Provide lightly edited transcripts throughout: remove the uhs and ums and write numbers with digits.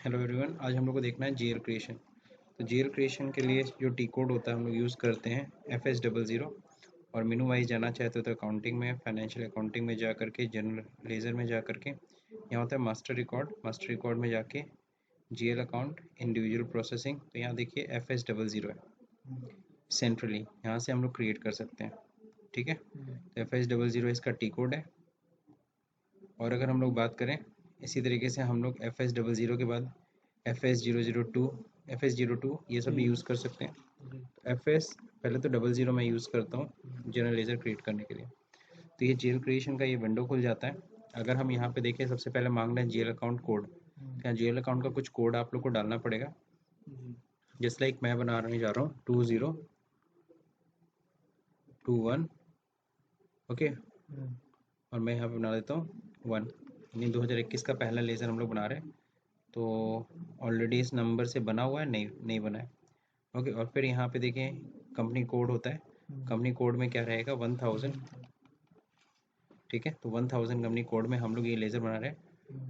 Hello everyone, आज हम लोग को देखना है जीएल क्रिएशन। तो जीएल क्रिएशन के लिए जो टी कोड होता है हम लोग यूज़ करते हैं FS00। और मेनू वाइज जाना चाहते हो तो अकाउंटिंग में, फाइनेंशियल अकाउंटिंग में जा करके, जनरल लेजर में जा करके यहाँ होता है मास्टर रिकॉर्ड में जाके जीएल अकाउंट इंडिविजुअल प्रोसेसिंग। तो यहाँ देखिए FS00 है सेंट्रली, यहाँ से हम लोग क्रिएट कर सकते हैं। ठीक है, तो FS00 इसका टी कोड है। और अगर हम लोग बात करें इसी तरीके से हम लोग FS00 के बाद FS002, FS02 ये सब भी यूज़ कर सकते हैं। तो FS पहले तो 00 मैं यूज़ करता हूँ जनरल लेजर क्रिएट करने के लिए। तो ये जीएल क्रिएशन का ये विंडो खुल जाता है। अगर हम यहाँ पे देखें, सबसे पहले मांग रहे हैं जीएल अकाउंट कोड। तो यहाँ जीएल अकाउंट का कुछ कोड आप लोग को डालना पड़ेगा। जस्ट लाइक मैं बनाने जा रहा हूँ 2021। ओके, और मैं यहाँ पे बना देता हूँ 1, यानी 2021 का पहला लेज़र हम लोग बना रहे हैं। तो ऑलरेडी इस नंबर से बना हुआ है, नहीं बना है। ओके, और फिर यहाँ पे देखें कंपनी कोड होता है। कंपनी कोड में क्या रहेगा 1000। ठीक है, तो 1000 कंपनी कोड में हम लोग ये लेज़र बना रहे हैं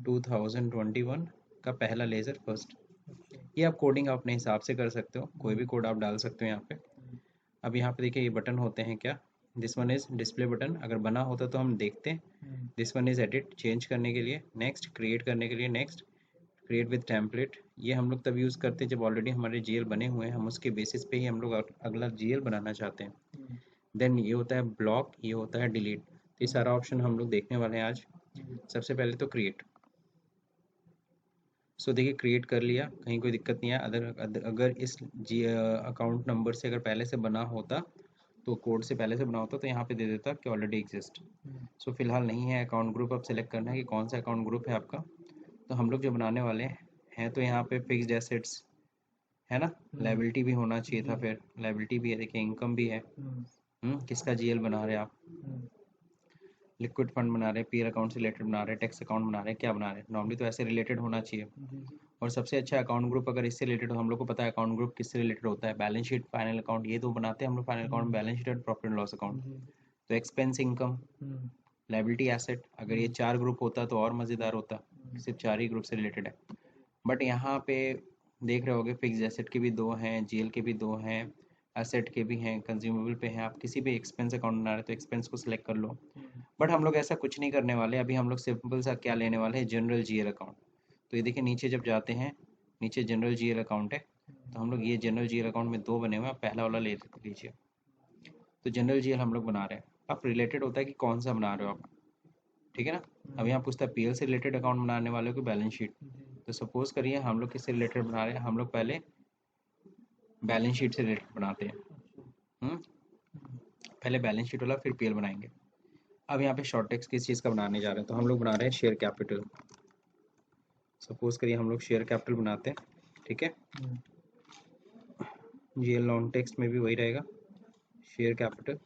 2021 का पहला लेज़र फर्स्ट। ये आप कोडिंग अपने हिसाब से कर सकते हो, कोई भी कोड आप डाल सकते हो यहाँ पे। अब यहाँ पे देखिए ये बटन होते हैं क्या, this one is display button. अगर बना होता तो हम देखते हैं। This one is edit, change करने के लिए, नेक्स्ट क्रिएट करने के लिए, नेक्स्ट क्रिएट विद टेम्पलेट। ये हम लोग तब यूज़ करते हैं जब ऑलरेडी हमारे जीएल बने हुए हैं, हम उसके बेसिस पे ही हम लोग अगला जीएल बनाना चाहते हैं। देन ये होता है ब्लॉक, ये होता है डिलीट। तो ये सारा ऑप्शन हम लोग देखने वाले हैं आज। सबसे पहले तो क्रिएट। सो देखिए क्रिएट कर लिया, कहीं कोई दिक्कत नहीं है। अगर इस जी अकाउंट नंबर से अगर पहले से बना होता, तो कोड से पहले से बना होता तो यहाँ पे दे देता कि ऑलरेडी एग्जिस्ट। सो फिलहाल नहीं है। अकाउंट ग्रुप अब सेलेक्ट करना है कि कौन सा अकाउंट ग्रुप है आपका। तो हम लोग जो बनाने वाले हैं तो यहाँ पे फिक्स्ड एसेट्स है ना, लाइबिलिटी भी होना चाहिए था। फिर लाइबिलिटी भी है, देखिए इनकम भी है। किसका जीएल बना रहे हैं आप, लिक्विड फंड बना रहे हैं, पीयर अकाउंट से रिलेटेड बना रहे हैं, टैक्स अकाउंट बना रहे हैं, क्या बना रहे हैं। नॉर्मली तो ऐसे रिलेटेड होना चाहिए। और सबसे अच्छा अकाउंट ग्रुप अगर इससे रिलेटेड हो, हम लोग को पता है अकाउंट ग्रुप किससे रिलेटेड होता है, बैलेंस शीट, फाइनल अकाउंट, ये तो बनाते हैं हम लोग फाइनल अकाउंट, बैलेंस शीट और प्रॉफिट एंड लॉस अकाउंट। तो एक्सपेंस, इनकम, लाइबिलिटी, एसेट, अगर ये 4 ग्रुप होता तो और मज़ेदार होता। सिर्फ 4 ही ग्रुप से रिलेटेड है। बट यहाँ पे देख रहे होगे फिक्स एसेट के भी 2 हैं, जीएल के भी 2 हैं, एसेट के भी हैं, कंज्यूमेबल पे हैं। आप किसी भी एक्सपेंस अकाउंट बना रहे हो तो एक्सपेंस को सिलेक्ट कर लो। बट हम लोग ऐसा कुछ नहीं करने वाले। अभी हम लोग सिंपल सा क्या लेने वाले हैं, जनरल जीएल अकाउंट। तो ये देखिए नीचे जब जाते हैं, नीचे जनरल जीएल अकाउंट है। तो हम लोग ये जनरल जीएल अकाउंट में 2 बने हुए हैं, आप पहला वाला ले लीजिए। तो जनरल जीएल हम लोग बना रहे हैं। अब रिलेटेड होता है कि कौन सा बना रहे हो आप, ठीक है ना। अब यहाँ पूछता है पीएल से रिलेटेड अकाउंट बनाने वाले को बैलेंस शीट। तो सपोज करिए हम लोग किससे रिलेटेड बना रहे हैं, हम लोग पहले बैलेंस शीट से रिलेटेड बनाते हैं। हम्म, पहले बैलेंस शीट वाला फिर पीएल बनाएंगे। अब यहाँ पे शॉर्ट टेक्स्ट किस चीज़ का बनाने जा रहे हैं, तो हम लोग बना रहे हैं शेयर कैपिटल। सपोज करिए हम लोग शेयर कैपिटल बनाते हैं, ठीक है। ये लॉन्ग टेक्स्ट में भी वही रहेगा, शेयर कैपिटल।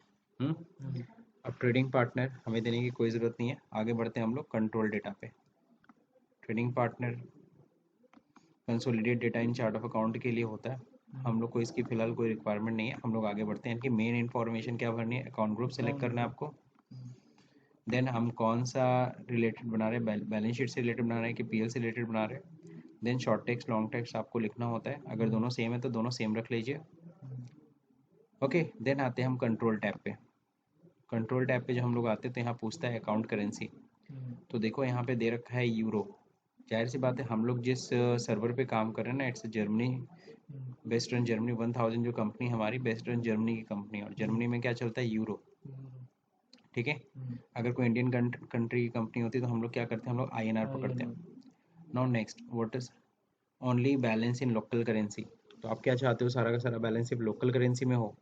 अब ट्रेडिंग पार्टनर हमें देने की कोई ज़रूरत नहीं है। आगे बढ़ते हैं हम लोग कंट्रोल डेटा पे। Trading partner consolidate data in chart of account के लिए होता है। हम लोग को इसकी फिलहाल कोई रिक्वायरमेंट नहीं है। हम लोग आगे बढ़ते हैं कि मेन इन्फॉर्मेशन क्या भरनी है, अकाउंट ग्रुप सेलेक्ट करना है आपको। देन हम कौन सा रिलेटेड बना रहे हैं, बैलेंस शीट से रिलेटेड बना रहे हैं कि पीएल से रिलेटेड बना रहे हैं। Then short text, long text आपको लिखना होता है। अगर दोनों सेम है तो दोनों सेम रख लीजिए। ओके, देन आते हैं हम कंट्रोल टैब पे। कंट्रोल टैब पे जब हम लोग आते हैं तो यहाँ पूछता है अकाउंट करेंसी। तो देखो यहाँ पे दे रखा है यूरो। जाहिर सी बात है हम लोग जिस सर्वर पे काम कर रहे हैं ना, इट्स जर्मनी, वेस्टर्न जर्मनी 1000 जो कंपनी हमारी वेस्टर्न जर्मनी की कंपनी, और जर्मनी में क्या चलता है, यूरो। ठीक है, अगर कोई इंडियन कंट्री की कंपनी होती तो हम लोग क्या करते हैं, हम लोग आईएनआर पकड़ते हैं। Now next, what is only balance in local currency. तो आप क्या चाहते हो, सारा का सारा बैलेंस सिर्फ लोकल करेंसी में हो।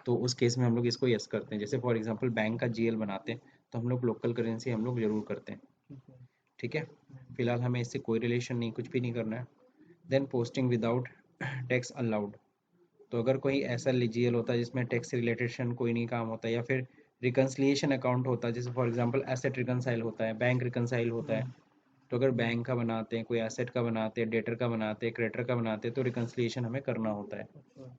तो उस केस में हम लोग इसको यस करते हैं। जैसे फॉर एग्जांपल बैंक का जीएल बनाते हैं तो हम लोग लोकल करेंसी हम लोग जरूर करते हैं। ठीक है, फिलहाल हमें इससे कोई रिलेशन नहीं, कुछ भी नहीं करना है। Then posting without tax allowed. तो अगर कोई ऐसा जीएल होता है जिसमें टैक्स से रिलेटेड कोई नहीं काम होता, या फिर रिकन्सिलिएशन अकाउंट होता है, जैसे फॉर एग्जांपल एसेट रिकनसाइल होता है, बैंक रिकनसाइल होता है। तो अगर बैंक का बनाते हैं, कोई एसेट का बनाते हैं, डेटर का बनाते हैं, क्रेडिटर का बनाते हैं, तो रिकन्सिलिएशन हमें करना होता है।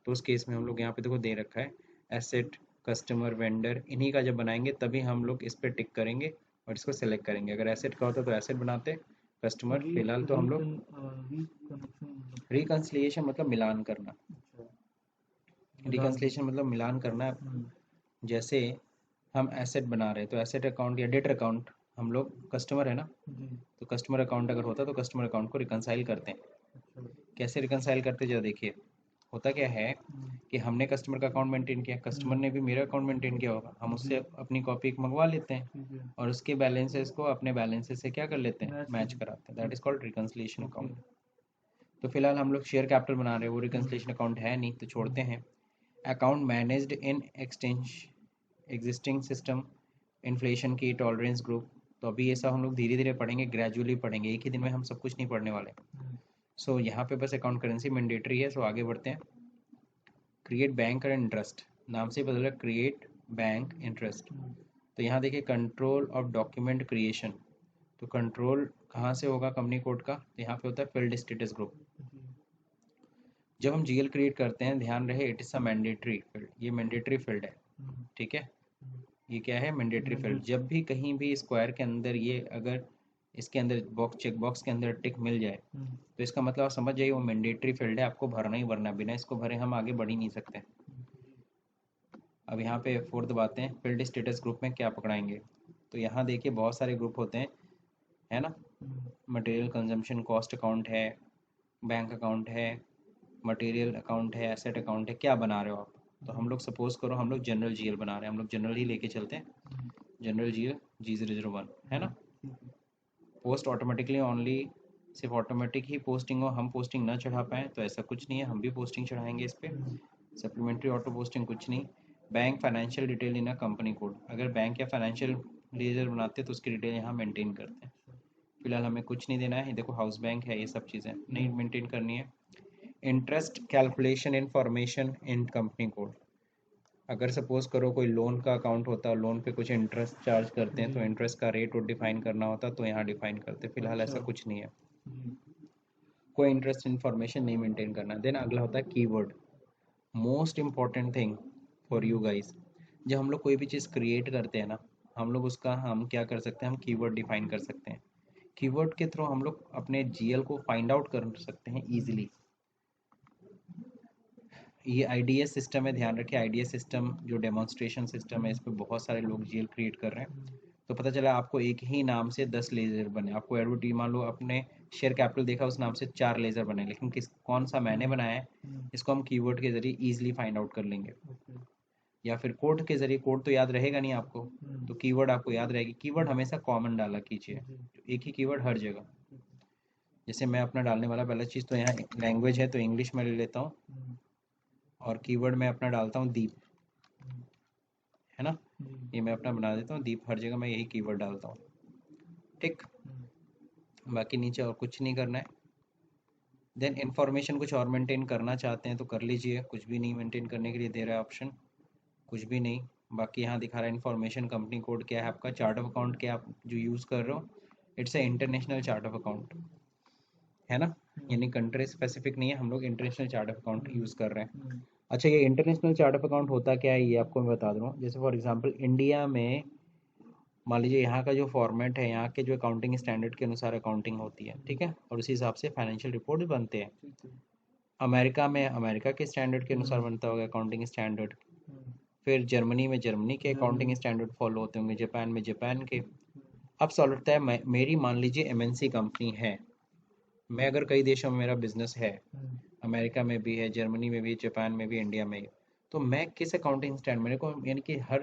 तो उस केस में हम लोग यहाँ पे देखो दे रखा है एसेट, कस्टमर, वेंडर, इन्हीं का जब बनाएंगे तभी हम लोग इस पर टिक करेंगे और इसको सेलेक्ट करेंगे। अगर एसेट का होता तो एसेट बनाते, कस्टमर फिलहाल तो हम लोग रिकंसिलिएशन मतलब मिलान करना, रिकंसिलिएशन मतलब मिलान करना। जैसे हम एसेट बना रहे हैं तो एसेट अकाउंट या डेटर अकाउंट, हम लोग कस्टमर है ना, तो कस्टमर अकाउंट अगर होता तो कस्टमर अकाउंट को रिकंसाइल करते हैं। कैसे रिकंसाइल करते जरा देखिए, होता क्या है कि हमने कस्टमर का अकाउंट मेंटेन किया, कस्टमर ने भी मेरा अकाउंट मेंटेन किया होगा, हम उससे अपनी कॉपी एक मंगवा लेते हैं और उसके बैलेंसेस को अपने बैलेंसेस से क्या कर लेते हैं, मैच कराते हैं। That is called reconciliation account. तो फिलहाल हम लोग शेयर कैपिटल बना रहे हैं, वो रिकंसिलिएशन अकाउंट है नहीं तो छोड़ते हैं। Account managed in extension existing system inflation की टॉलरेंस ग्रुप। तो अभी ये सब हम लोग धीरे धीरे पढ़ेंगे, ग्रेजुअली पढ़ेंगे, एक ही दिन में हम सब कुछ नहीं पढ़ने वाले। सो यहाँ पे बस अकाउंट करेंसी मैंडेटरी है। सो आगे बढ़ते हैं। क्रिएट बैंक एंड इंटरेस्ट, नाम से बदल रहा, क्रिएट बैंक इंटरेस्ट। तो यहाँ देखिए कंट्रोल ऑफ डॉक्यूमेंट क्रिएशन, तो कंट्रोल कहाँ से होगा कंपनी कोड का, तो यहाँ पे होता है फील्ड स्टेटस ग्रुप। जब हम जीएल क्रिएट करते हैं, ध्यान रहे it is a mandatory field, ये मैंडेटरी फील्ड है, ठीक है, ये क्या है, मैंडेटरी फील्ड। जब भी कहीं भी स्क्वायर के अंदर ये अगर इसके अंदर बॉक्स, चेक बॉक्स के अंदर टिक मिल जाए तो इसका मतलब आप समझ जाइए वो मैंडेटरी फील्ड है, आपको भरना ही भरना, बिना इसको भरे हम आगे बढ़ ही नहीं सकते। अब यहाँ पे फोर्थ बात है, फील्ड स्टेटस ग्रुप में क्या पकड़ाएंगे। तो यहाँ देखिए बहुत सारे ग्रुप होते हैं, है ना, मटेरियल कंजम्पशन कॉस्ट अकाउंट है, बैंक अकाउंट है, मटेरियल अकाउंट है, एसेट अकाउंट है, क्या बना रहे हो आप। तो हम लोग सपोज करो हम लोग जनरल जीएल बना रहे हैं, हम लोग जनरल ही लेके चलते हैं, जनरल जीएल G001, है ना। पोस्ट ऑटोमेटिकली ओनली, सिर्फ ऑटोमेटिक ही पोस्टिंग हो, हम पोस्टिंग ना चढ़ा पाएँ तो ऐसा कुछ नहीं है, हम भी पोस्टिंग चढ़ाएंगे इस पर। सप्लीमेंट्री ऑटो पोस्टिंग कुछ नहीं। Bank financial detail in a company code, अगर बैंक या फाइनेंशियल लेजर बनाते हैं तो उसकी डिटेल यहाँ मेंटेन करते हैं। फिलहाल हमें कुछ नहीं देना है, देखो हाउस बैंक है, ये सब चीज़ें नहीं मेंटेन करनी है। Interest calculation information in company code, अगर सपोज करो कोई लोन का अकाउंट होता है, लोन पे कुछ इंटरेस्ट चार्ज करते हैं तो इंटरेस्ट का रेट और डिफाइन करना होता तो यहाँ डिफाइन करते। फिलहाल ऐसा कुछ नहीं है, कोई इंटरेस्ट इन्फॉर्मेशन नहीं मेंटेन करना। देन अगला होता है keyword, most important thing for you guys. जब हम लोग कोई भी चीज़ क्रिएट करते हैं ना, हम लोग उसका हम क्या कर सकते हैं, हम कीवर्ड डिफाइन कर सकते हैं। कीवर्ड के थ्रू हम लोग अपने जीएल को फाइंड आउट कर सकते हैं ईजिली। ये आईडीएस सिस्टम है, ध्यान रखिए आईडीएस सिस्टम जो डेमोन्स्ट्रेशन सिस्टम है, इस पर बहुत सारे लोग जीएल क्रिएट कर रहे हैं। तो पता चला आपको एक ही नाम से 10 लेज़र बने, आपको एडवर्टी मान लो आपने शेयर कैपिटल देखा, उस नाम से 4 लेज़र बने, लेकिन कौन सा मैंने बनाया है इसको हम कीवर्ड के जरिए ईजिली फाइंड आउट कर लेंगे। या फिर कोड के जरिए, कोड तो याद रहेगा नहीं आपको, तो कीवर्ड आपको याद रहेगी। कीवर्ड हमेशा कॉमन डाला कीजिए, एक ही कीवर्ड हर जगह। जैसे मैं अपना डालने वाला पहला चीज़, तो यहाँ लैंग्वेज है तो इंग्लिश में ले लेता हूँ, और कीवर्ड मैं अपना डालता हूँ दीप, है ना, ये मैं अपना बना देता हूँ दीप, हर जगह मैं यही कीवर्ड डालता हूँ, ठीक। बाकी नीचे और कुछ नहीं करना है। देन इन्फॉर्मेशन कुछ और मेंटेन करना चाहते हैं तो कर लीजिए, कुछ भी नहीं मेंटेन करने के लिए दे रहा है ऑप्शन, कुछ भी नहीं। बाकी यहाँ दिखा रहा है इन्फॉर्मेशन, कंपनी कोड क्या है आपका, चार्ट ऑफ अकाउंट क्या आप जो यूज़ कर रहे हो, it's a international chart of account, है ना, यानी कंट्री स्पेसिफिक नहीं है, हम लोग international chart of account use कर रहे हैं। अच्छा, ये इंटरनेशनल चार्ट ऑफ अकाउंट होता क्या है ये आपको मैं बता दूँ। जैसे फॉर एग्जांपल इंडिया में मान लीजिए यहाँ का जो फॉर्मेट है, यहाँ के जो अकाउंटिंग स्टैंडर्ड के अनुसार अकाउंटिंग होती है, ठीक है, और उसी हिसाब से फाइनेंशियल रिपोर्ट बनते हैं। अमेरिका में अमेरिका के स्टैंडर्ड के अनुसार बनता होगा अकाउंटिंग स्टैंडर्ड, फिर जर्मनी में जर्मनी के अकाउंटिंग स्टैंडर्ड फॉलो होते होंगे, जापान में जापान के। अब सवाल उठता है, मेरी मान लीजिए एमएनसी कंपनी है, मैं अगर कई देशों में मेरा बिजनेस है, अमेरिका में भी है, जर्मनी में भी, जापान में भी, इंडिया में भी, तो मैं किस अकाउंटिंग स्टैंड, मेरे को यानी कि हर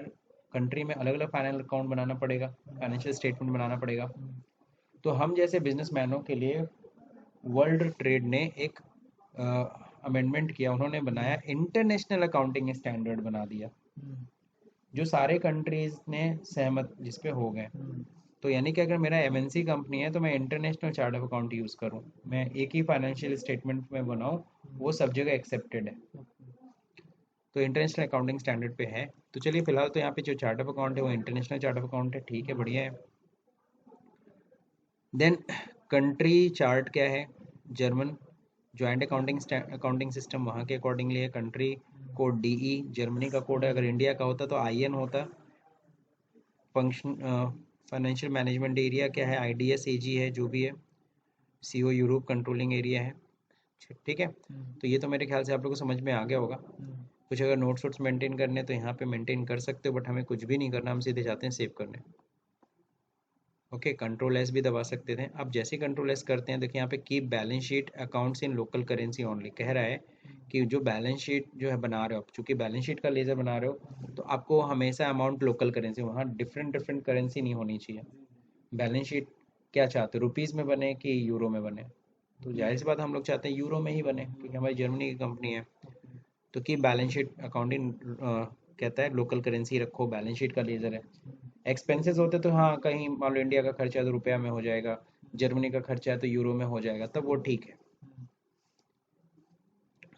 कंट्री में अलग अलग फाइनल अकाउंट बनाना पड़ेगा, फाइनेंशियल स्टेटमेंट बनाना पड़ेगा। तो हम जैसे बिजनेसमैनों के लिए वर्ल्ड ट्रेड ने एक अमेंडमेंट किया, उन्होंने बनाया इंटरनेशनल अकाउंटिंग स्टैंडर्ड बना दिया, जो सारे कंट्रीज ने सहमत जिस पे हो गए। तो यानी कि अगर मेरा एमएनसी कंपनी है तो मैं international chart of account use करूँ, मैं एक ही फाइनेंशियल स्टेटमेंट में बनाऊँ, वो सब जगह एक्सेप्टेड है, तो इंटरनेशनल अकाउंटिंग स्टैंडर्ड पे है। तो चलिए फिलहाल तो यहाँ पे जो चार्ट ऑफ अकाउंट है वो इंटरनेशनल चार्ट ऑफ अकाउंट है, ठीक है, बढ़िया है। देन कंट्री चार्ट क्या है, जर्मन ज्वाइंट अकाउंटिंग सिस्टम वहाँ के अकॉर्डिंगली है। कंट्री कोड डीई जर्मनी का कोड है, अगर इंडिया का होता तो आईएन होता। फंक्शन फाइनेंशियल मैनेजमेंट एरिया क्या है, आईडीएस एजी है, जो भी है। CO यूरोप कंट्रोलिंग एरिया है, ठीक है। तो ये तो मेरे ख्याल से आप लोग को समझ में आ गया होगा। कुछ अगर नोट्स वोट्स मेंटेन करने हैं तो यहाँ पे मेंटेन कर सकते हो, बट हमें कुछ भी नहीं करना, हम सीधे जाते हैं सेव करने। ओके, कंट्रोल एस भी दबा सकते थे। अब जैसे कंट्रोल एस करते हैं, देखिए यहाँ पे keep balance sheet accounts in local currency only कह रहा है कि जो बैलेंस शीट जो है बना रहे हो आप, चूंकि बैलेंस शीट का लेजर बना रहे हो तो आपको हमेशा अमाउंट लोकल करेंसी, वहाँ डिफरेंट डिफरेंट करेंसी नहीं होनी चाहिए। बैलेंस शीट क्या चाहते हो, रुपीज़ में बने कि यूरो में बने? तो जाहिर सी बात हम लोग चाहते हैं यूरो में ही बने, क्योंकि हमारी जर्मनी की कंपनी है। तो की बैलेंस शीट अकाउंटिंग कहता है लोकल करेंसी रखो, बैलेंस शीट का लेजर है। एक्सपेंसेस होते तो हाँ, कहीं मान लो इंडिया का खर्चा है तो रुपया में हो जाएगा, जर्मनी का खर्चा है तो यूरो में हो जाएगा, तब वो ठीक है।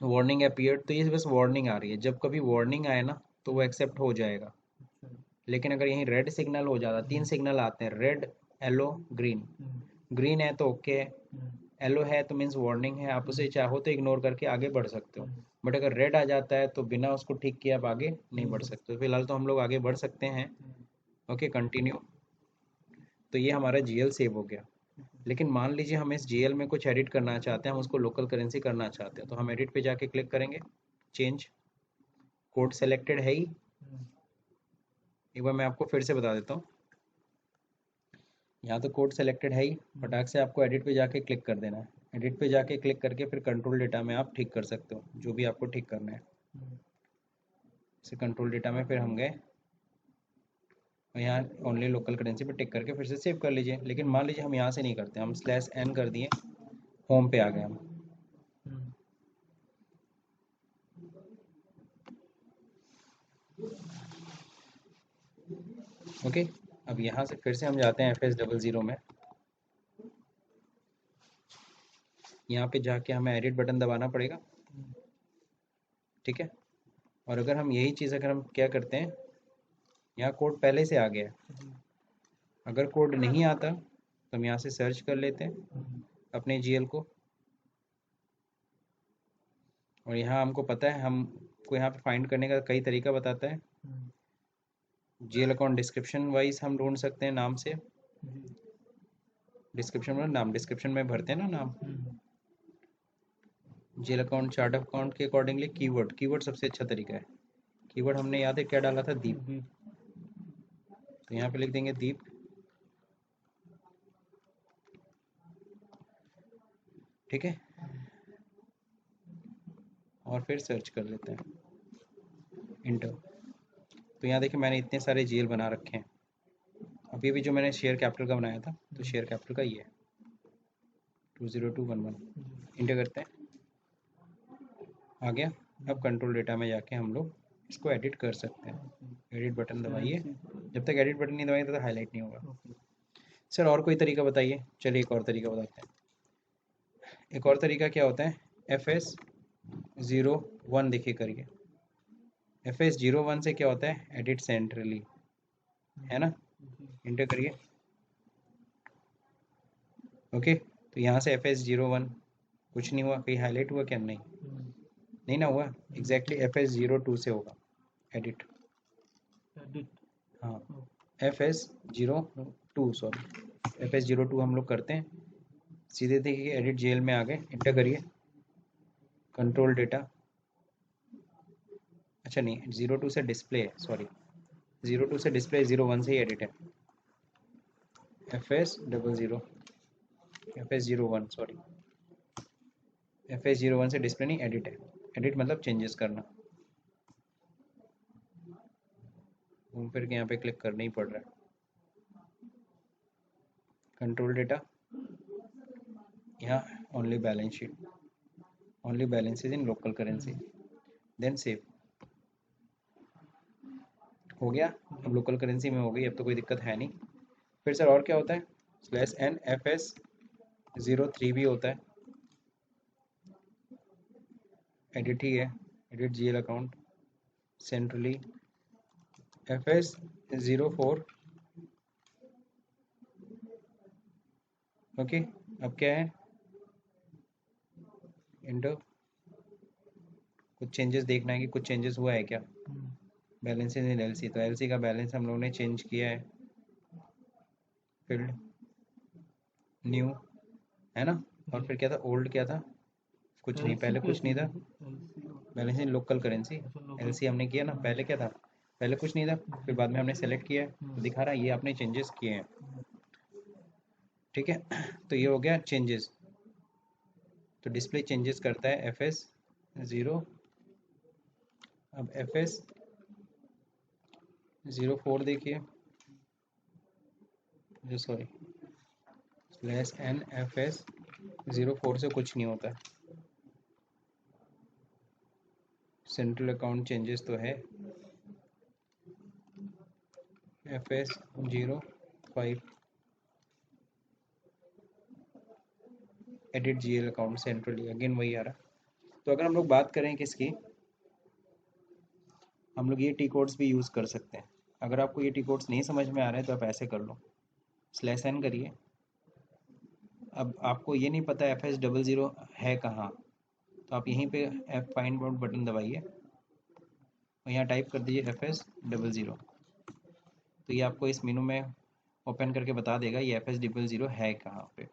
वार्निंग अपीयर्ड, तो ये बस वार्निंग आ रही है, जब कभी वार्निंग आए ना तो वो एक्सेप्ट हो जाएगा। लेकिन अगर यहीं रेड सिग्नल हो जाता, 3 सिग्नल आते हैं, रेड, येलो, ग्रीन। ग्रीन है तो ओके है, येलो है तो मीन्स वार्निंग है, आप उसे चाहो तो इग्नोर करके आगे बढ़ सकते हो। बट अगर रेड आ जाता है तो बिना उसको ठीक किए आप आगे नहीं बढ़ सकते। फिलहाल तो हम लोग आगे बढ़ सकते हैं। Okay, continue. तो ये हमारा GL सेव हो गया। लेकिन मान लीजिए हम इस GL में कुछ एडिट करना चाहते हैं, हम उसको लोकल करेंसी करना चाहते हैं, तो हम एडिट पे जाके क्लिक करेंगे, चेंज, कोड सेलेक्टेड है ही। एक बार मैं आपको फिर से बता देता हूँ, यहाँ तो कोड सेलेक्टेड है ही, फटाक से आपको एडिट पे जाके क्लिक कर देना है। एडिट पे जाके क्लिक करके फिर कंट्रोल डेटा में आप ठीक कर सकते हो जो भी आपको ठीक करना है। जैसे कंट्रोल डेटा में फिर हम गए और यहाँ ओनली लोकल करेंसी पे टिक करके फिर से सेव कर लीजिए। लेकिन मान लीजिए हम यहाँ से नहीं करते, हम /n कर दिए, होम पे आ गए हम। ओके, अब यहाँ से फिर से हम जाते हैं FS00 में। यहाँ पे जाके हमें एडिट बटन दबाना पड़ेगा, ठीक है। और अगर हम यही चीज़ अगर हम क्या करते हैं, यहाँ कोड पहले से आ गया है, अगर कोड नहीं आता तो हम यहाँ से सर्च कर लेते हैं अपने GL को, और यहाँ हमको पता है, हमको यहाँ पे फाइंड करने का कई तरीका बताता है। GL अकाउंट डिस्क्रिप्शन वाइज हम ढूंढ सकते हैं नाम से, डिस्क्रिप्शन में नाम, डिस्क्रिप्शन में भरते हैं ना नाम। GL account chart of account के अकॉर्डिंगली कीवर्ड, कीवर्ड सबसे अच्छा तरीका है। कीवर्ड हमने याद है क्या डाला था, दीप, तो यहाँ पे लिख देंगे दीप, ठीक है। और फिर सर्च कर लेते हैं, इंटर। तो यहाँ देखिए मैंने इतने सारे GL बना रखे हैं। अभी भी जो मैंने शेयर कैपिटल का बनाया था, तो शेयर कैपिटल का ये है 20211, इंटर करते हैं, आ गया। अब कंट्रोल डेटा में जाके हम लोग इसको एडिट कर सकते हैं। एडिट बटन दबाइए, जब तक एडिट बटन नहीं दबाएंगे तब तक हाईलाइट नहीं होगा। सर और कोई तरीका बताइए। चलिए एक और तरीका बताते हैं। एक और तरीका क्या होता है, FS01 देखिए करिए। FS01 से क्या होता है, एडिट सेंट्रली, है ना, इंटर करिए। ओके, तो यहाँ से FS01 कुछ नहीं हुआ, कहीं हाईलाइट हुआ क्या, नहीं, नहीं ना हुआ। एग्जैक्टली FS02 से होगा एडिट, हाँ FS02, सॉरी FS02 हम लोग करते हैं। सीधे देखिए एडिट GL में आ गए, इंटर करिए, कंट्रोल डेटा, अच्छा नहीं 02 से डिस्प्ले है, सॉरी 02 से डिस्प्ले, 01 से ही एडिट है। FS00, FS01 सॉरी, FS01 से डिस्प्ले नहीं, एडिट है। एडिट मतलब चेंजेस करना, घूम फिर के यहाँ पे क्लिक करना ही पड़ रहा है। कंट्रोल डेटा, यहाँ only balance sheet, only balances in local currency, then save, हो गया। अब लोकल करेंसी में हो गई, अब तो कोई दिक्कत है नहीं। फिर सर और क्या होता है, /n FS03 भी होता है, एडिट ही है, edit GL account centrally, FS04, okay. अब क्या है, इंटर, कुछ चेंजेस देखना है कि कुछ चेंजेस हुआ है क्या। बैलेंसेज इन LC, तो LC का बैलेंस हम लोगों ने चेंज किया है, फील्ड न्यू, है ना, और फिर क्या था, ओल्ड क्या था, कुछ नहीं, पहले कुछ नहीं था, बैलेंस इन लोकल करेंसी, एलसी हमने किया ना, पहले क्या था, पहले कुछ नहीं था, फिर बाद में हमने सेलेक्ट किया है, तो दिखा रहा है ये आपने चेंजेस किए हैं। ठीक है, तो ये हो गया चेंजेस। तो डिस्प्ले चेंजेस करता है FS0। अब FS04 देखिए, जो सॉरी /n FS04 से कुछ नहीं होता है। सेंट्रल अकाउंट चेंजेस तो है FS05, edit GL account centrally, again वही आ रहा। तो अगर हम लोग बात करें किसकी, हम लोग ये टी कोड्स भी यूज़ कर सकते हैं। अगर आपको ये टी कोड्स नहीं समझ में आ रहे हैं तो आप ऐसे कर लो, /n करिए। अब आपको ये नहीं पता FS00 है कहाँ, तो आप यहीं पे F फाइंड आउट बटन दबाइए और यहाँ टाइप कर दीजिए FS00। तो ये आपको इस मेनू में ओपन करके बता देगा ये FS00 है कहाँ पे।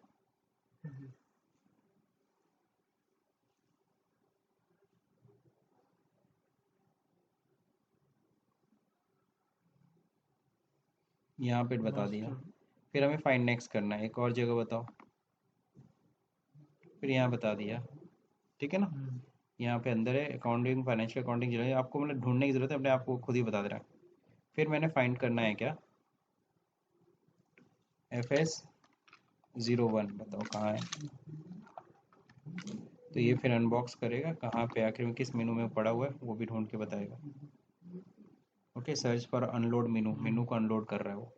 यहाँ पे बता दिया। फिर हमें फाइंड नेक्स्ट करना है, एक और जगह बताओ, फिर यहाँ बता दिया। ठीक है ना, यहाँ पे अंदर है अकाउंटिंग, फाइनेंशियल अकाउंटिंग, जो है आपको मतलब ढूंढने की जरूरत है, अपने आपको खुद ही बता दे रहा है। फिर मैंने फाइंड करना है क्या, FS01, बताओ कहाँ है। तो ये फिर अनबॉक्स करेगा कहाँ पे, आखिर में किस मेनू में पड़ा हुआ है वो भी ढूंढ के बताएगा। ओके, सर्च फॉर अनलोड मेनू, मेनू को अनलोड कर रहा है वो।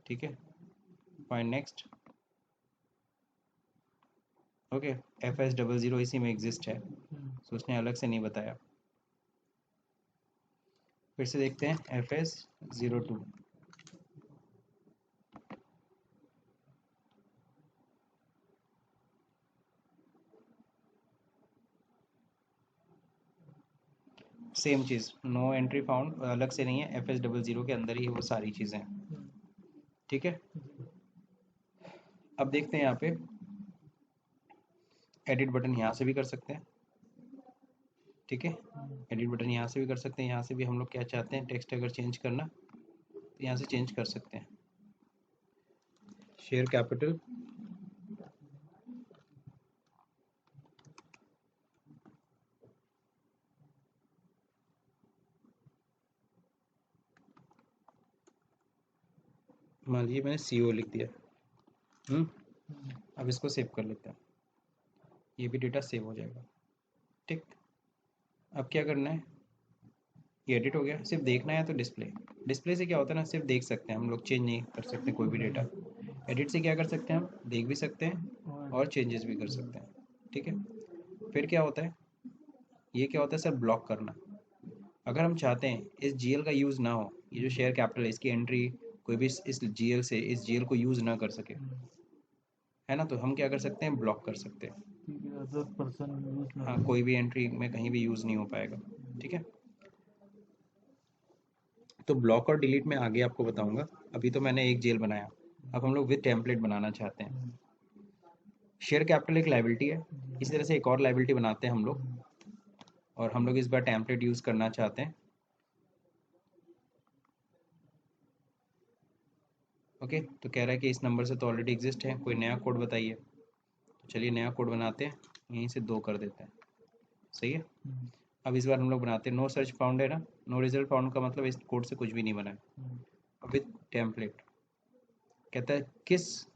ठीक है, फाइंड नेक्स्ट। ओके, FS00 इसी में एग्जिस्ट है, तो उसने अलग से नहीं बताया। फिर से देखते हैं FS02। सेम चीज़, नो एंट्री फाउंड, अलग से नहीं है, FS00 के अंदर ही वो सारी चीज़ें हैं। ठीक है, अब देखते हैं यहाँ पे एडिट बटन यहाँ से भी कर सकते हैं। ठीक है, एडिट बटन यहाँ से भी कर सकते हैं, यहाँ से भी हम लोग क्या चाहते हैं, टेक्स्ट अगर चेंज करना तो यहाँ से चेंज कर सकते हैं। शेयर कैपिटल, मान लीजिए मैंने CO लिख दिया। अब इसको सेव कर लेते हैं, ये भी डेटा सेव हो जाएगा। ठीक, अब क्या करना है, ये एडिट हो गया, सिर्फ देखना है तो डिस्प्ले, डिस्प्ले से क्या होता है ना, सिर्फ देख सकते हैं हम लोग, चेंज नहीं कर सकते कोई भी डेटा। एडिट से क्या कर सकते हैं, हम देख भी सकते हैं और चेंजेस भी कर सकते हैं। ठीक है, फिर क्या होता है, ये क्या होता है सर, ब्लॉक करना। अगर हम चाहते हैं इस GL का यूज़ ना हो, ये जो शेयर कैपिटल है इसकी एंट्री कोई भी इस GL से इस GL को यूज़ ना कर सके, है ना, तो हम क्या कर सकते हैं, ब्लॉक कर सकते हैं। अदर पर्सन यूज ना हाँ, कोई भी एंट्री में कहीं भी यूज़ नहीं हो पाएगा। ठीक है, तो ब्लॉक और डिलीट में आगे आपको बताऊंगा। अभी तो मैंने एक जेल बनाया, अब हम लोग विद टेम्पलेट बनाना चाहते हैं। शेयर कैपिटल एक लाइबिलिटी है, इसी तरह से एक और लाइबिलिटी बनाते हैं हम लोग, और हम लोग इस बार टेम्पलेट यूज़ करना चाहते हैं। ओके, तो कह रहा है कि इस नंबर से तो ऑलरेडी एग्जिस्ट है, कोई नया कोड बताइए। तो चलिए नया कोड बनाते हैं, यहीं से 2 कर देते हैं। सही है, अब इस बार हम लोग बनाते हैं नो सर्च फाउंड है ना, नो रिजल्ट फाउंड का मतलब इस कोड से कुछ भी नहीं बना है। अब विद टेम्पलेट कहता है किस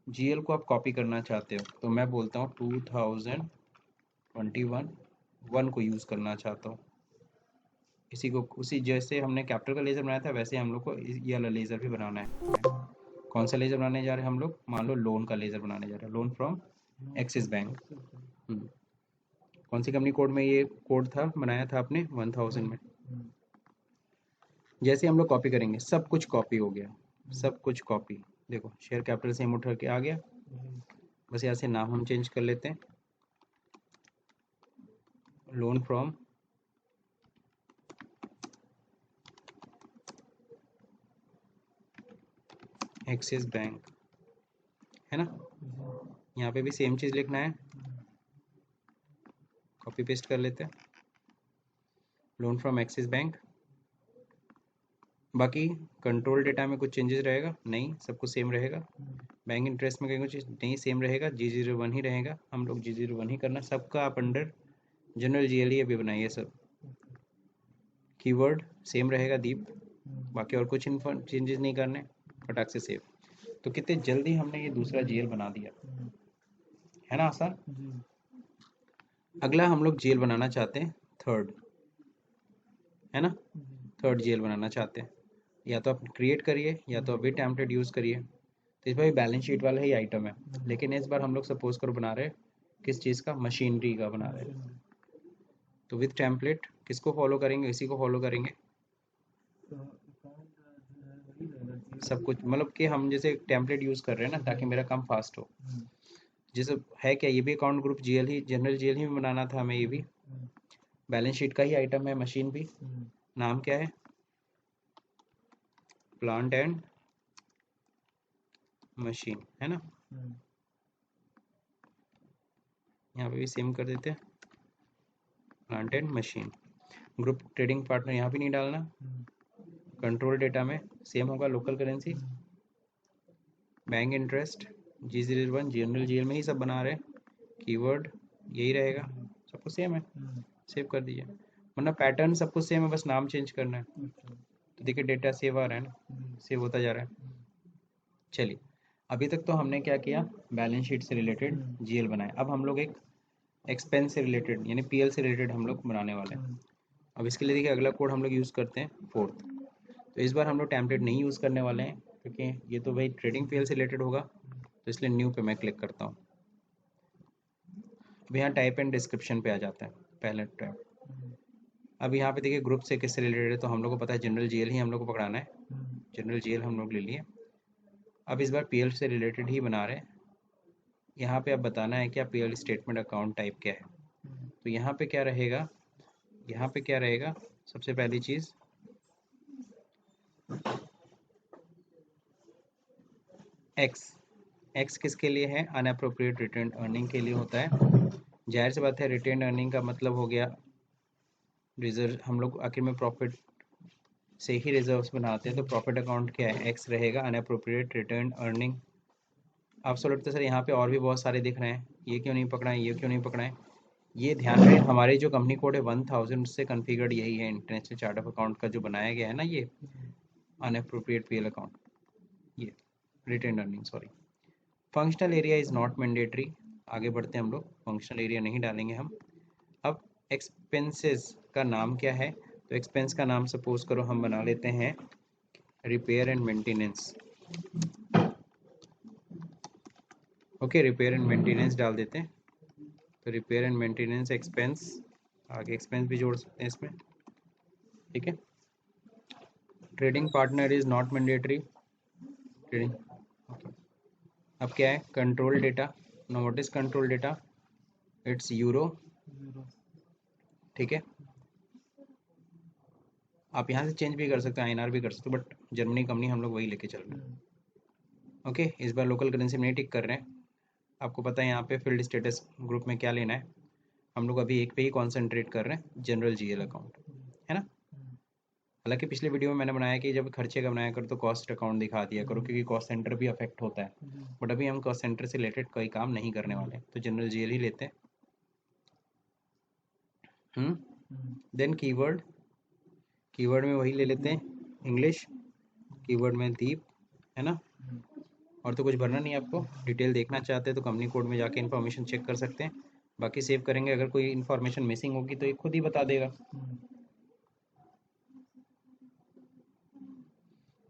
GL को आप कॉपी करना चाहते हो, तो मैं बोलता हूँ 2021 को यूज़ करना चाहता हूँ। इसी को उसी जैसे हमने कैपिटल का लेज़र बनाया था वैसे हम लोग को ये वाला लेज़र भी बनाना है। कौन सा लेज़र बनाने जा रहे हैं हम लोग, मान लो लोन का लेज़र बनाने जा रहे हैं, लोन फ्रॉम एक्सिस बैंक। कौन सी कंपनी कोड में ये कोड था, बनाया था आपने 1000 में। जैसे हम लोग कॉपी करेंगे सब कुछ कॉपी हो गया, सब कुछ कॉपी। देखो शेयर कैपिटल से हम उठा के आ गया, बस यहाँ से नाम हम चेंज कर लेते हैं, लोन फ्रॉम एक्सिस बैंक, है ना। यहाँ पे भी सेम चीज़ लिखना है, कॉपी पेस्ट कर लेते हैं, लोन फ्रॉम एक्सिस बैंक। बाकी कंट्रोल डेटा में कुछ चेंजेस रहेगा नहीं, सब कुछ सेम रहेगा। बैंक इंटरेस्ट में कहीं कुछ नहीं, सेम रहेगा, G01 ही रहेगा, हम लोग G01 ही करना सबका। आप अंडर जनरल GL अभी बनाइए सब। कीवर्ड सेम रहेगा दीप, बाकी और कुछ चेंजेस नहीं करने, फटाक से सेव। तो कितने जल्दी हमने ये दूसरा GL बना दिया, है ना आसान। अगला हम लोग GL बनाना चाहते हैं थर्ड, है ना। थर्ड GL बनाना चाहते हैं, या तो आप क्रिएट करिए या तो अभी टेम्पलेट यूज़ करिए। तो इस बार बैलेंस शीट वाला ही आइटम है, लेकिन इस बार हम लोग सपोज करो बना रहे किस चीज़ का, मशीनरी का बना रहे हैं। तो विथ टेम्पलेट किसको फॉलो करेंगे, इसी को फॉलो करेंगे। सब कुछ मतलब कि हम जैसे टेम्पलेट यूज़ कर रहे हैं ना, ताकि मेरा काम फास्ट हो। जैसे है क्या, ये भी अकाउंट ग्रुप GL ही, जनरल GL ही बनाना था हमें, ये भी बैलेंस शीट का ही आइटम है, मशीन भी। नाम क्या है, प्लांट एंड मशीन, है ना। यहाँ पे भी सेम कर देते हैं, plant and machine. Group trading partner यहाँ भी नहीं डालना। कंट्रोल डेटा में सेम होगा, local currency, bank interest G01 general GL में ही सब बना रहे हैं, कीवर्ड यही रहेगा, सब कुछ सेम है। सेव कर दीजिए, वरना पैटर्न सब कुछ सेम है, बस नाम चेंज करना है। तो देखिए डेटा सेव आ रहा है ना, सेव होता जा रहा है। चलिए, अभी तक तो हमने क्या किया, बैलेंस शीट से रिलेटेड GL बनाए। अब हम लोग एक एक्सपेंस से रिलेटेड यानी PL से रिलेटेड हम लोग बनाने वाले हैं। अब इसके लिए देखिए अगला कोड हम लोग यूज़ करते हैं फोर्थ। तो इस बार हम लोग टेम्पलेट नहीं यूज़ करने वाले हैं, क्योंकि ये तो भाई ट्रेडिंग PL से रिलेटेड होगा, तो इसलिए न्यू पे मैं क्लिक करता हूँ। अब यहाँ टाइप एंड डिस्क्रिप्शन पे आ जाता है पहले टैब। अब यहाँ पे देखिए ग्रुप से किससे रिलेटेड है, तो हम लोग को पता है जनरल GL ही हम लोग को पकड़ाना है, जनरल GL हम लोग ले लिए। अब इस बार PL से रिलेटेड ही बना रहे हैं। यहाँ पे अब बताना है कि आप PL स्टेटमेंट अकाउंट टाइप क्या है। तो यहाँ पे क्या रहेगा, यहाँ पे क्या रहेगा, सबसे पहली चीज़ एक्स किसके लिए है, अनअप्रोप्रिएट रिटेन अर्निंग के लिए होता है। जाहिर सी बात है, रिटेन अर्निंग का मतलब हो गया रिजर्व, हम लोग आखिर में प्रॉफिट से ही रिजर्व्स बनाते हैं, तो प्रॉफिट अकाउंट क्या है, एक्स रहेगा, अनअप्रोप्रिएट रिटर्न अर्निंग। आप सोचते हैं सर यहाँ पे और भी बहुत सारे दिख रहे हैं, ये क्यों नहीं पकड़ा है, ये क्यों नहीं पकड़ा है। ये ध्यान रहे, हमारे जो कंपनी कोड है 1000 से कॉन्फ़िगर्ड यही है, इंटरनेशनल चार्ट ऑफ अकाउंट का जो बनाया गया है ना, ये अनअप्रोप्रिएट PL अकाउंट, ये retain earning, sorry. Functional area is not mandatory, आगे बढ़ते हैं हम लोग, फंक्शनल एरिया नहीं डालेंगे हम। अब एक्सपेंसेस का नाम क्या है, तो एक्सपेंस का नाम सपोज करो हम बना लेते हैं repair and maintenance. Okay, repair and maintenance डाल देते हैं। तो रिपेयर एंड मेंटेनेंस एक्सपेंस, आगे एक्सपेंस भी जोड़ सकते हैं इसमें, ठीक है। Trading partner is not mandatory, trading. अब क्या है, control data, know what is control data, it's euro, ठीक है। आप यहाँ से चेंज भी कर सकते हैं, INR भी कर सकते हो, बट जर्मनी कंपनी हम लोग वही लेके चल रहे हैं। ओके, इस बार लोकल करेंसी में नहीं टिक कर रहे हैं। आपको पता है यहाँ पे फील्ड स्टेटस ग्रुप में क्या लेना है, हम लोग अभी एक पे ही कॉन्सेंट्रेट कर रहे हैं, जनरल GL अकाउंट, है ना। हालांकि पिछले वीडियो में मैंने बनाया कि जब खर्चे का बनाया करो तो कॉस्ट अकाउंट दिखा दिया करो, क्योंकि कॉस्ट सेंटर भी अफेक्ट होता है। बट अभी हम कॉस्ट सेंटर से रिलेटेड कोई काम नहीं करने वाले, तो जनरल GL ही लेते हैं। देन कीवर्ड, कीवर्ड में वही ले लेते हैं इंग्लिश, कीवर्ड में दीप, है ना। और तो कुछ भरना नहीं है आपको, डिटेल देखना चाहते हैं तो कंपनी कोड में जाके इन्फॉर्मेशन चेक कर सकते हैं। बाकी सेव करेंगे, अगर कोई इन्फॉर्मेशन मिसिंग होगी तो ये खुद ही बता देगा।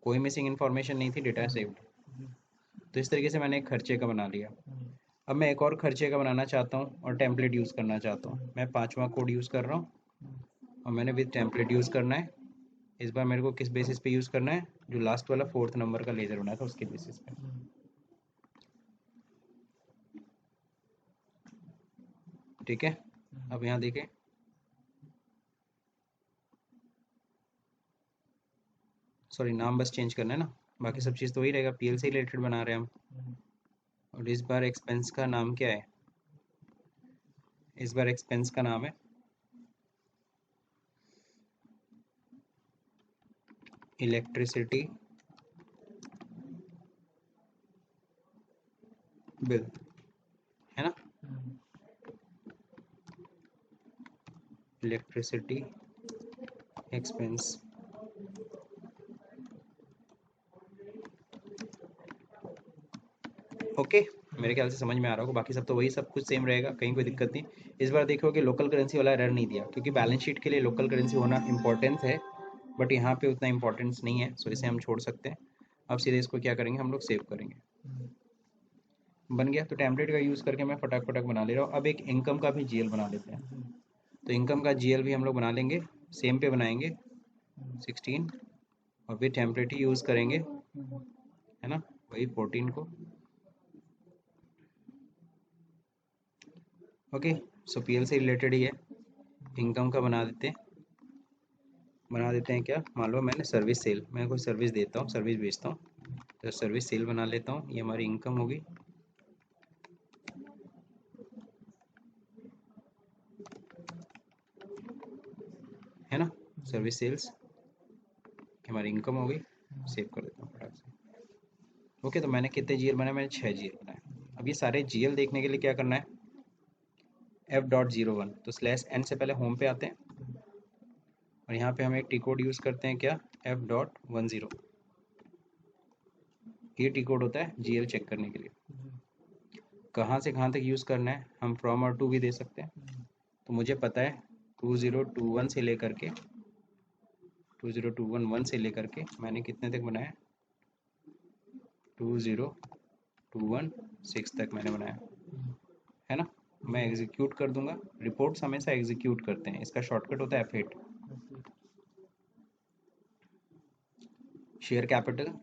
कोई मिसिंग इन्फॉर्मेशन नहीं थी, डेटा सेव्ड। तो इस तरीके से मैंने एक खर्चे का बना लिया। अब मैं एक और खर्चे का बनाना चाहता हूँ और टेम्पलेट यूज़ करना चाहता हूँ। मैं 5वां कोड यूज़ कर रहा हूँ और मैंने विद टेम्पलेट यूज़ करना है। इस बार मेरे को किस बेसिस पे यूज़ करना है, जो लास्ट वाला 4th नंबर का लेज़र बनाया था उसके बेसिस पे। ठीक है, अब यहाँ देखें, सॉरी नाम बस चेंज करना है ना, बाकी सब चीज़ तो वही रहेगा, PL से रिलेटेड बना रहे हैं हम। और इस बार एक्सपेंस का नाम क्या है? इस बार एक्सपेंस का नाम है इलेक्ट्रिसिटी बिल, है ना? Electricity expense. ओके, मेरे ख्याल से समझ में आ रहा होगा। बाकी सब तो वही, सब कुछ सेम रहेगा, कहीं कोई दिक्कत नहीं। इस बार देखोगे लोकल करेंसी वाला एरर नहीं दिया, क्योंकि बैलेंस शीट के लिए लोकल करेंसी होना इंपॉर्टेंस है, बट यहाँ पे उतना इंपॉर्टेंस नहीं है, सो इसे हम छोड़ सकते हैं। अब सीधे इसको क्या करेंगे, हम लोग सेव करेंगे। बन गया। तो टेम्पलेट का यूज़ करके मैं फटाक फटाक बना ले रहा हूँ। अब एक इनकम का भी जीएल बना लेते हैं। तो इनकम का जीएल भी हम लोग बना लेंगे, सेम पे बनाएंगे 16, और फिर टेम्पलेट ही यूज़ करेंगे, है ना, वही 14 को। ओके, सो पीएल से रिलेटेड ही है, इनकम का बना देते हैं। क्या, मान लो मैंने सर्विस सेल, मैं कोई सर्विस देता हूँ, सर्विस बेचता हूँ, तो सर्विस सेल बना लेता हूँ। ये हमारी इनकम होगी, है ना, सर्विस सेल्स हमारी इनकम होगी। सेव कर देता हूँ फटाक से। ओके, तो मैंने कितने जीएल बनाए? मैंने 6 जीएल बनाए। अब ये सारे जीएल देखने के लिए क्या करना है, f.01, तो /n से पहले होम पे आते हैं, और यहाँ पे हम एक टी कोड यूज़ करते हैं, क्या, f.10। ये टी कोड होता है जीएल चेक करने के लिए। कहाँ से कहाँ तक यूज़ करना है, हम फ्रॉम और टू भी दे सकते हैं। तो मुझे पता है 2021 से लेकर के 20211 से लेकर के मैंने कितने तक बनाया, 20216 तक मैंने बनाया, है ना। मैं एग्जीक्यूट कर दूंगा। रिपोर्ट्स हमेशा एग्जीक्यूट करते हैं, इसका शॉर्टकट होता है F8। Share capital,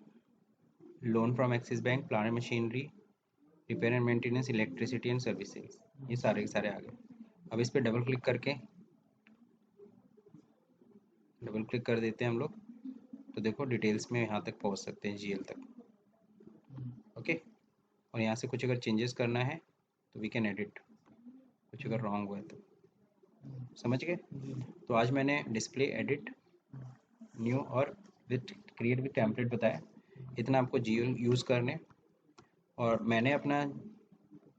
loan from axis bank, plant and machinery, repair and maintenance, electricity and services, ये सारे के सारे आ गए। अब इस पर डबल क्लिक कर देते हैं हम लोग, तो देखो डिटेल्स में यहाँ तक पहुँच सकते हैं, जीएल तक। ओके, और यहाँ से कुछ अगर चेंजेस करना है तो वी कैन एडिट, कुछ अगर रॉन्ग हुआ है तो। समझ गए? तो आज मैंने डिस्प्ले, एडिट, न्यू और विथ क्रिएट विथ टेम्पलेट बताया। इतना आपको जीएल यूज़ करने, और मैंने अपना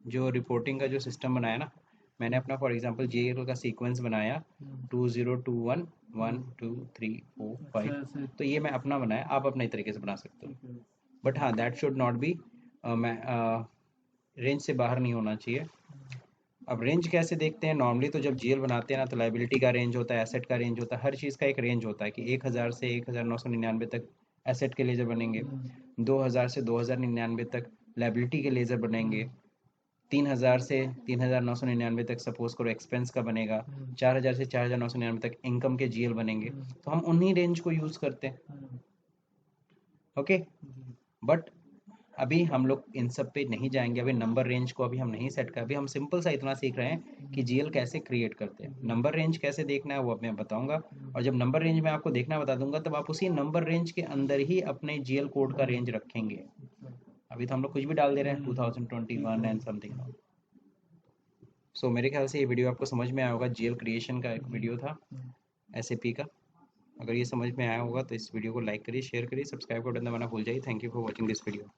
जो रिपोर्टिंग का जो सिस्टम बनाया ना, मैंने अपना फॉर एग्जांपल जीएल का सीक्वेंस बनाया 2021 1 2 3 4 5, तो ये मैं अपना बनाया, आप अपने तरीके से बना सकते हो। बट हाँ, that should not be range से बाहर नहीं होना चाहिए। अब रेंज कैसे देखते हैं, नॉर्मली तो जब जीएल बनाते हैं ना, तो लाइबिलिटी का रेंज होता है, एसेट का रेंज होता है, हर चीज़ का एक रेंज होता है कि 1000 से 1999 तक एसेट के लेजर बनेंगे, 2000 से 2099 तक लाइबिलिटी के लेजर बनेंगे, 3000 से 3999 तक सपोज करो एक्सपेंस का बनेगा, 4000 से 4999 तक इनकम के जीएल बनेंगे। तो हम उन्हीं रेंज को यूज़ करते हैं। ओके, बट अभी हम लोग इन सब पे नहीं जाएंगे, अभी नंबर रेंज को अभी हम नहीं सेट कर, अभी हम सिंपल सा इतना सीख रहे हैं कि जीएल कैसे क्रिएट करते हैं। नंबर रेंज कैसे देखना है वो अब मैं बताऊंगा, और जब नंबर रेंज में आपको देखना बता दूंगा, तब आप उसी नंबर रेंज के अंदर ही अपने जीएल कोड का रेंज रखेंगे। अभी तो हम लोग कुछ भी डाल दे रहे हैं 2021 एंड समथिंग। सो मेरे ख्याल से ये वीडियो आपको समझ में आया होगा, जीएल क्रिएशन का एक वीडियो था एसएपी का। अगर ये समझ में आया होगा तो इस वीडियो को लाइक करिए, शेयर करिए, सब्सक्राइब का बटन दबाना भूल जाइए। Thank you for watching this video.